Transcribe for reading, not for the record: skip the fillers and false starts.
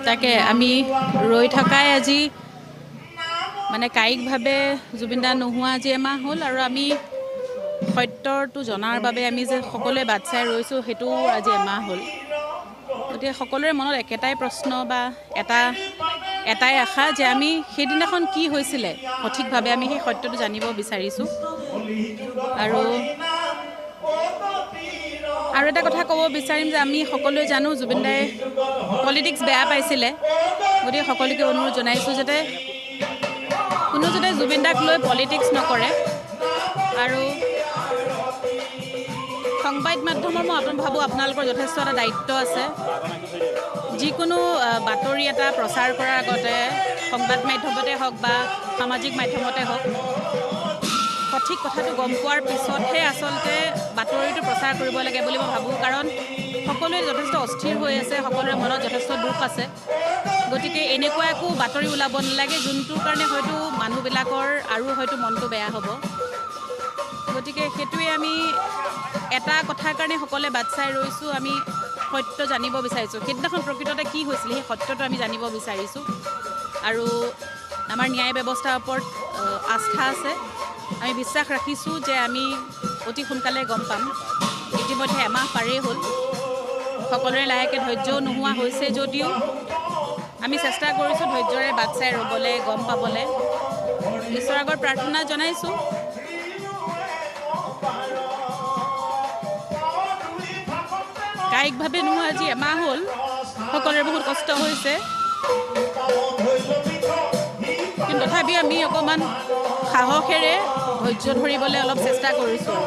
তাকে আমি ৰৈ থকাই আজি মানে কায়িকভাৱে জুবিনদা নোহোৱা আজি এমাহ হ'ল আৰু আমি সত্যটো জনাৰ বাবে আমি যে সকলোৱে বাট চাই ৰৈছোঁ সেইটো আজি এমাহ হ'ল। গতিকে সকলোৰে মনত একেটাই প্ৰশ্ন বা এটাই আশা যে আমি সেইদিনাখন কি হৈছিলে সঠিকভাৱে আমি সেই সত্যটো জানিব বিচাৰিছোঁ। আৰু এটা কথা ক'ব বিচাৰিম যে আমি সকলোৱে জানো জুবিনদাই পলিটিক্স বেয়া পাইছিলে। গতিকে সকলোকে অনুৰোধ জনাইছোঁ যাতে কোনো যাতে জুবিনদাক লৈ পলিটিক্স নকৰে। আৰু সংবাদ মাধ্যমৰ মই ভাবোঁ আপোনালোকৰ যথেষ্ট এটা দায়িত্ব আছে। যিকোনো বাতৰি এটা প্ৰচাৰ কৰাৰ আগতে সংবাদ মাধ্যমতে হওক বা সামাজিক মাধ্যমতে হওক সঠিক কথাটো গম পোৱাৰ পিছতহে আচলতে বাতৰিটো প্ৰচাৰ কৰিব লাগে বুলি মই ভাবোঁ। কাৰণ সকলোৱে যথেষ্ট অস্থিৰ হৈ আছে, সকলোৰে মনত যথেষ্ট দুখ আছে। গতিকে এনেকুৱা একো বাতৰি ওলাব নালাগে যোনটোৰ কাৰণে হয়তো মানুহবিলাকৰ আৰু হয়তো মনটো বেয়া হ'ব। গতিকে সেইটোৱে আমি এটা কথাৰ কাৰণে সকলোৱে বাট চাই ৰৈছোঁ। আমি সত্য জানিব বিচাৰিছোঁ, সেইদিনাখন প্ৰকৃততে কি হৈছিলে সেই সত্যটো আমি জানিব বিচাৰিছোঁ। আৰু আমাৰ ন্যায় ব্যৱস্থাৰ ওপৰত আস্থা আছে। আমি বিশ্বাস ৰাখিছোঁ যে আমি অতি সোনকালে গম পাম। ইতিমধ্যে এমাহ পাৰেই হ'ল, সকলোৰে লাহেকৈ ধৈৰ্যও নোহোৱা হৈছে যদিও আমি চেষ্টা কৰিছোঁ ধৈৰ্যৰে বাট চাই ৰ'বলৈ, গম পাবলৈ। ঈশ্বৰৰ আগত প্ৰাৰ্থনা জনাইছোঁ। কায়িকভাৱে নোহোৱা আজি এমাহ হ'ল, সকলোৰে বহুত কষ্ট হৈছে। কিন্তু তথাপি আমি অকণমান সাহসেৰে ধৈৰ্য ধৰিবলৈ অলপ চেষ্টা কৰিছোঁ।